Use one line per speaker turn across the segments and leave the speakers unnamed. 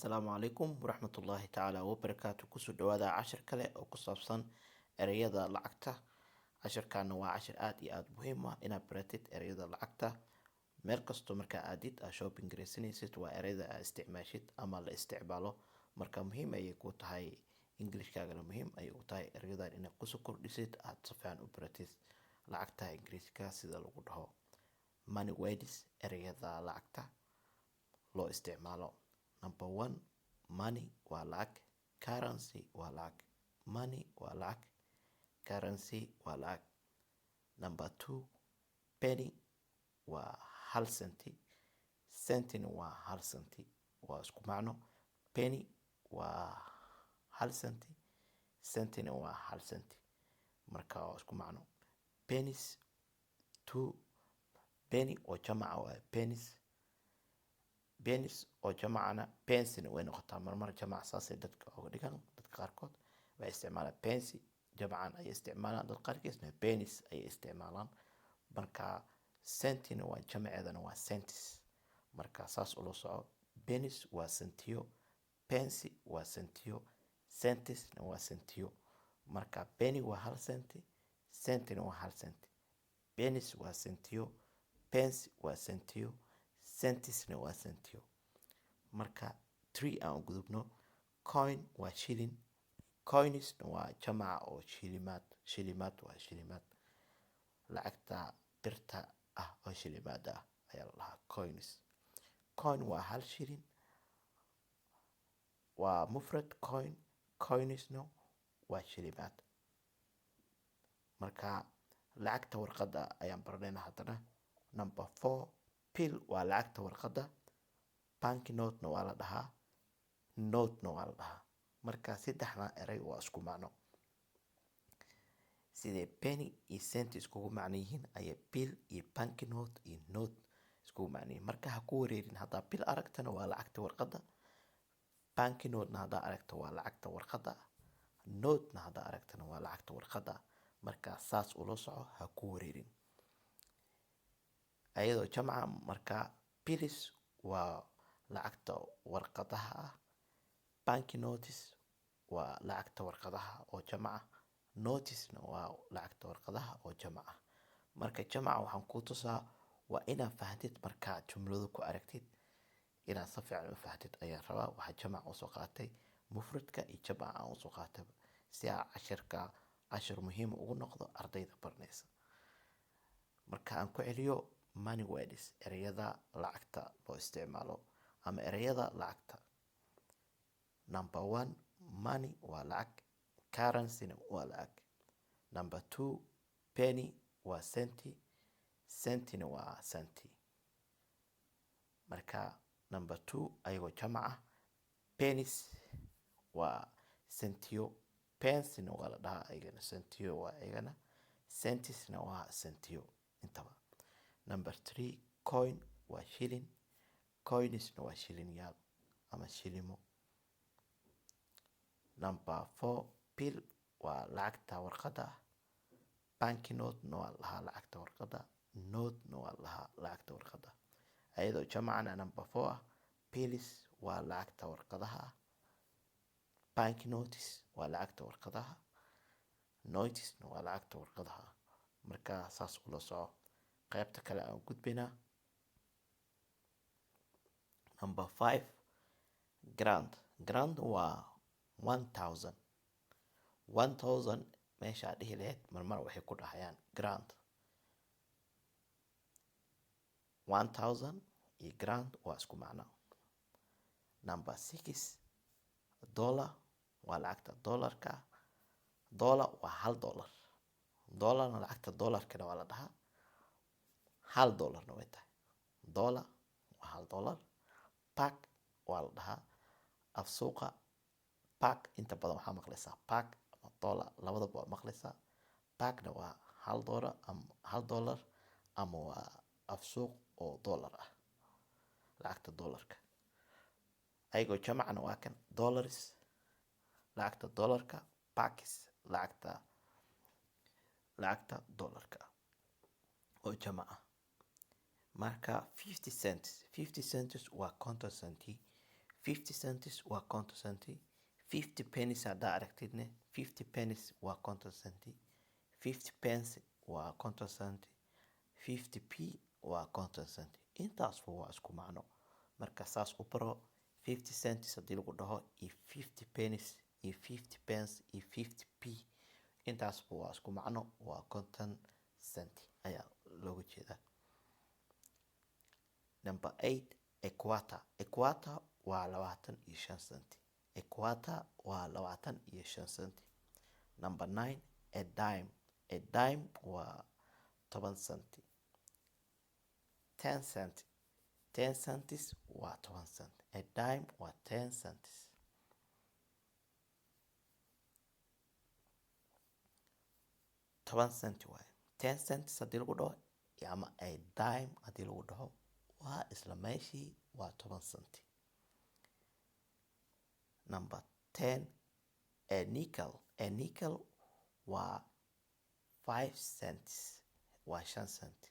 Asalaamu calaykum waraxmatullaahi tacaala wabarakaatu. Kusoo dhawaada cashir kale oo ku saabsan ereyada lacagta. Cashirkaana waa cashir aad iyo aad muhiim ah inaad baratid ereyada lacagta. Meel kasto markaa aadid aad shopping garaysanaysid waa ereyada aad isticmaashid ama la isticmaalo. Marka muhiim ayay ku tahay Englishkaagana muhiim ayay u tahay ereyadan inaad kusoo kordhisid aad si fiican u baratid lacagta Ingiriiska sida lagu dhaho. Money words ereyada lacagta loo isticmaalo. Number one, money waa lacag, currency waa lacag. Money waa lacag, currency waa lacag. Number two, penny waa hal senti, sentina waa hal senti. Waa isku macno. Penny waa hal senti, sentina waa hal senti. Marka waa isku macno. Pennies, two, penny oo jamaca waa pennies. Pennies oo jamacana pensina way noqotaa marmar jamac saasay dadka uga dhigan. Dadka qaarkood waxay isticmaalaan pensi jamacan ay isticmaalaan, dad qaarkiisna pennies ay isticmaalaan. Marka sentina waa jamaceedana waa centis. Marka saas ula soco. Pennies waa sentiyo, pensi waa sentiyo, centisna waa sentiyo. Marka penny waa hal senti, sentina waa hal senti. Pennies waa sentiyo, pensi waa sentiyo, centisna waa sentiyo. Marka three aan u gudubno. Coin waa shilling, coinsna waa jamaca oo shilimaad. Shilimaad waa shilimaad. Lacagta birta ah oo shilimaad ah ayaa la dhahaa coins. Coin waa hal shilling, waa mufrad coin, coinsna waa shilimaad. Marka lacagta warqadda ayaan baranayna haddana. Number four, pill waa lacagta warqadda. Banknote-na waa la dhahaa, note-na waa la dhahaa. Marka saddexdan erey waa isku macno. Sidee penny iyo cent iskugu macno yihiin ayay pill iyo banknote iyo note iskugu macno yihiin. Marka ha ku wareerin, haddaa pill aragtana waa lacagta warqadda, banknote-na haddaa aragto waa lacagta warqadda, note-na haddaa aragtana waa lacagta warqadda. Marka saas ula soco, ha ku wareerin. Ayadoo jamaca marka pills waa lacagta warqadaha ah, banknotes waa lacagta warqadaha oo jamaca, notesna waa lacagta warqadaha oo jamaca. Marka jamaca waxaan ku tusaa waa inaad fahamtid markaa jumladu ku aragtid inaad si fiican u fahamtid ayaan rabaa. Waxaa jamac u soo qaatay mufradka iyo jamaca aan u soo qaatay si aa cashir muhiim ugu noqdo ardayda baranaysa. Marka aan ku celiyo money words ereyada lacagta loo isticmaalo ama ereyada lacagta. Number one, money waa lacag, currency-na waa lacag. Number two, penny waa senti, sentina waa senti. Marka number two ayagoo jamaca, pennies waa sentiyo, pensina waa la dhahaa ayagana sentiyo waa ayagana, centisna waa sentiyo intaba. Number three, coin waa shilling, coinsna waa shillinyaal ama shilimo. Number four, pill waa lacagta warqadda, banknote-na waa la dhahaa lacagta warqadda, note-na waa la dhahaa lacagta warqadda. Ayadoo jamacana number four ah, pills waa lacagta warqadaha, banknotes waa lacagta warqadaha, notesna waa lacagta warqadaha. Marka saas ula soco. Qaybta kale aan gudbinaa. Number five, grand. Grand waa 1000. 1000 meesha dhihi lahayd marmar waxay ku dhahayaan grand. 1000 iyo grand waa isku macno. Number six, dollar waa lacagta dollarka. Dollar waa hal dollar. Dollarna lacagta dollarkana waa la dhahaa. Hal dollarna way tahay. Dollar waa hal dollar. Pack waa la dhahaa. Af suuqa pack inta badan waxaa maqlaysaa pack ama dollar labadaba waa maqlaysaa. Packna waa hal dollar ama waa af suuq oo dollar ah. Lacagta dollarka. Ayagoo jamacna waa kan dollars, lacagta dollarka, packs lacagta dollarka oo jamaca. Marka 50 cents waa konton senti. 50 cents waa konton centi. 50 pennies haddaa aragtidne 50 pennies waa konton centi. 50 pence waa konton centi. 50p waa konton centi. Intaasba waa isku macno. Marka saas u baro 50 cents haddii lagu dhaho iyo 50 pennies iyo 50 pence iyo 50p intaasba waa isku macno, waa konton centi ayaa looga jeedaa. Number 8 equator. Equator waa 25 centi. Equator waa 25 centi. Number 9 a dime. A dime waa 10 centi. 10 cent. 10 cents waa 10 cent. A dime waa 10 cents. toban centi waaye. 10 cents haddii lagu dhaho ama a dime haddii lagu dhaho waa isla meeshii, waa 10 centi. Number 10 a nickel. A nickel waa 5 cents, waa 5 centi.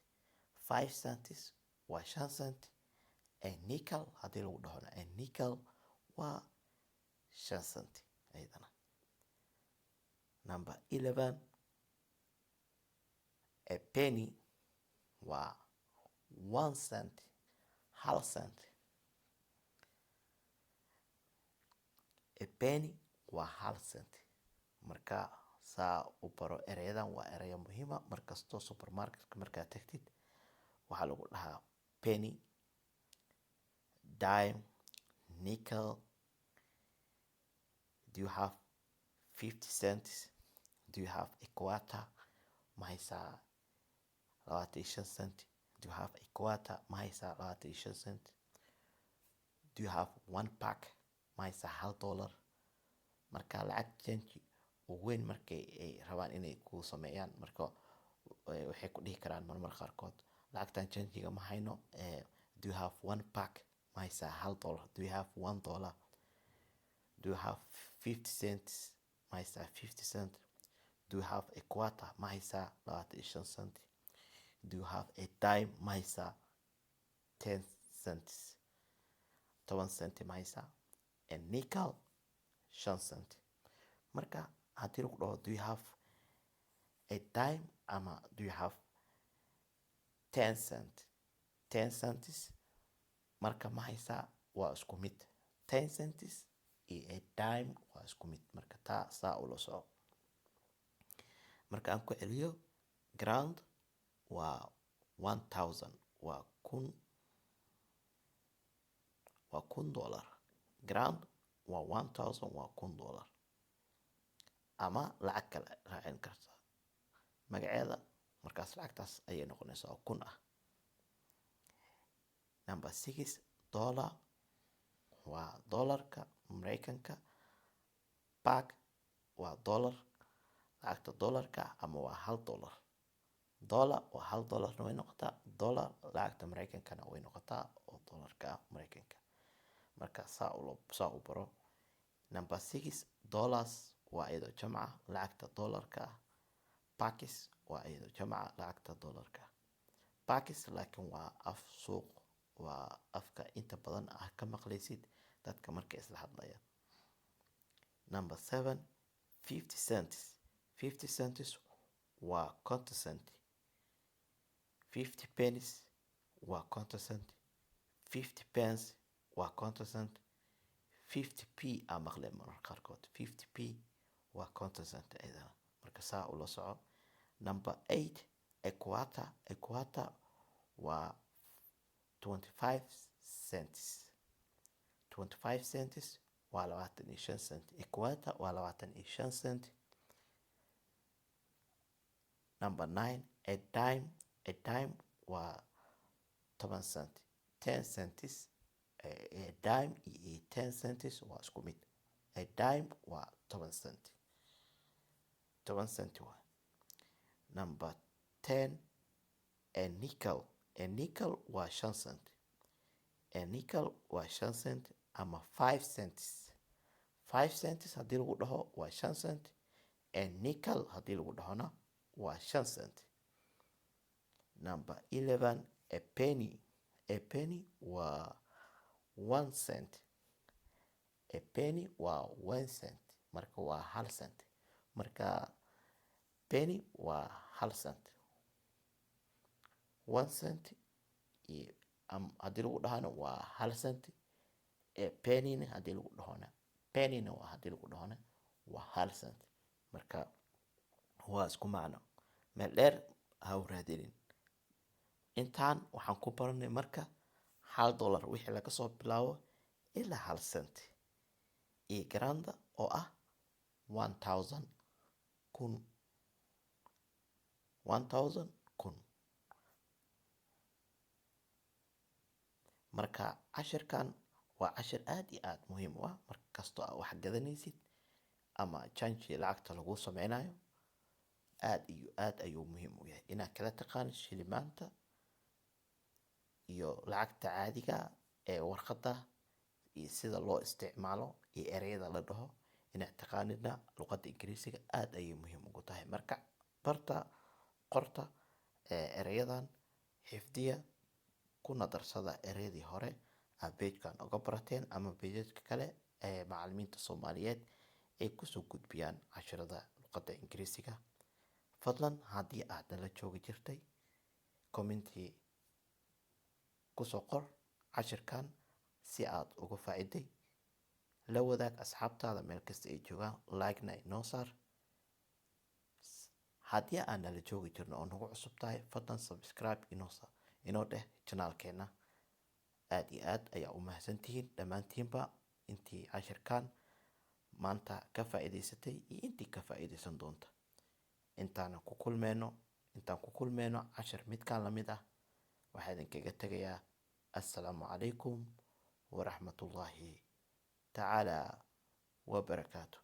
5 cents waa 5 centi. A nickel haddii lagu dhahona a nickel waa 5 centi ayadana. Number 11 a penny waa 1 cent, hal cent. A penny waa hal cent. Marka saa u baro erayadan waa erayo muhiima. Markastoo supermarketka markaa tagtid waxaa lagu dhahaa penny, dime, nickel. Do you have 50 cents? Do you have a quarter? Ma haysaa 25 cent? Do you have a quarter? Ma haysaa 25 cent? Do you have one pack? Ma haysaa $1? Marka lacag change oo weyn markay ay rabaan inay ku sameeyaan, marka waxay ku dhihi karaan marmar qaarkood lacagtan change-ga ma hayno. Do you have one pack? Ma haysaa $1? Do you have $1? Do you have 50 cents? Ma haysaa 50 cent? Do you have a quarter? Ma haysaa 25 cent? Do you have a dime? Ma haysaa 10 cents? 10 cent ma haysaa? A nickel 5 cent. Marka haddii lagu dhaho do you have a dime ama do you have 10 cent? 10 cents marka ma haysaa waa isku mid. 10 cents iyo a dime waa isku mid. Marka taa saa ula soco. Marka aan ku celiyo ground waa 1000, waa $1,000. Ground waa 1000, waa $1,000. ama lacag kale raacin kartaa magaceeda, markaas lacagtaas ayay noqonaysaa oo 1,000 ah. Number 6 dollar waa dollarka Mareykanka. Pack waa dollar, lacagta dollarka ama waa $1. Dollar waa $1 way noqotaa. Dollar lacagta Mareykankana way noqotaa oo dollarka Mareykanka. Marka saa u baro. Number 6 dollars waa iyadoo jamca lacagta dollarka. Packs waa iyadoo jamca lacagta dollarka. Packs laakiin waa af suuq, waa afka inta badan ah ka maqlaysid dadka markay isla hadlayaan. Number 7 50 cents. 50 cents waa 50 cent. 50 pennies waa 50 cent. 50 pence waa 50 cent. 50p aa maqleen mararka qaarkood. 50p waa 50 cent ayadana. Marka saa ula soco. Number 8 equator. Equator waa 25 cents. 25 cents waa 25 cent. Equator waa 25 cent. Number 9 a dime. A dime waa 10 cent. 10 cents. A dime iyo 10 cents waa isku mid. A dime waa 10 cent. 10 cent waa. Number 10 a nickel. A nickel waa 5 cent. A nickel waa 5 cent ama 5 cents. 5 cents haddii lagu dhaho waa 5 cent. A nickel haddii lagu dhahona waa 5 cent. Number 11 a penny. A penny waa 1 cent. A penny waa 1 cent, marka waa hal cent. Marka penny waa hal cent. 1 cent iyo haddii lagu dhahana waa hal cent. Penny-na haddii lagu dhahona waa hal cent. Marka waa isku macno. Meel dheer ha u raadinin. Intaan waxaan ku baranay marka $1 wixii laga soo bilaabo ilaa hal cent. Iyo garaanda oo ah 1000 kun. 1000 kun. Marka cashirkan waa cashir aad iyo aad muhiim u ah marka kastoo aad wax gadanaysid ama change lacagta lagu sameynayo. Aad iyo aad ayuu muhiim u yahay inaad kala taqaan shilimaanta iyo lacagta caadiga ee warqadda iyo sida loo isticmaalo iyo ereyada la dhaho. Inaad taqaanidna luqadda Ingiriisiga aad ayay muhiim ugu tahay. Marka qorta ereyadan xifdiya kuna darsada ereyadii hore aad page-kan uga barateen ama page-ka kale ee macallimiinta Soomaaliyeed ay kusoo gudbiyaan casharada luqadda Ingiriisiga. Fadlan haddii aad nala joogi jirtay commenti kusoo qor cashirkan si aad uga faa'iiday. La wadaag asxaabtaada meel kasta ay joogaan, like-na inoo saar. Haddii aan nala joogi jirno oo nagu cusub tahay, fadlan subscribe inoo dheh channel-keena. Aad iyo aad ayaa u mahadsantihiin dhammaantiinba intii cashirkan maanta ka faa'iidaysatay iyo intii ka faa'iidaysan doonta. Intaan ku kulmeyno cashir midkaan la mid ah, waxaa idinkaga tegayaa assalaamu calaykum waraxmatullaahi tacaala wabarakaatuh.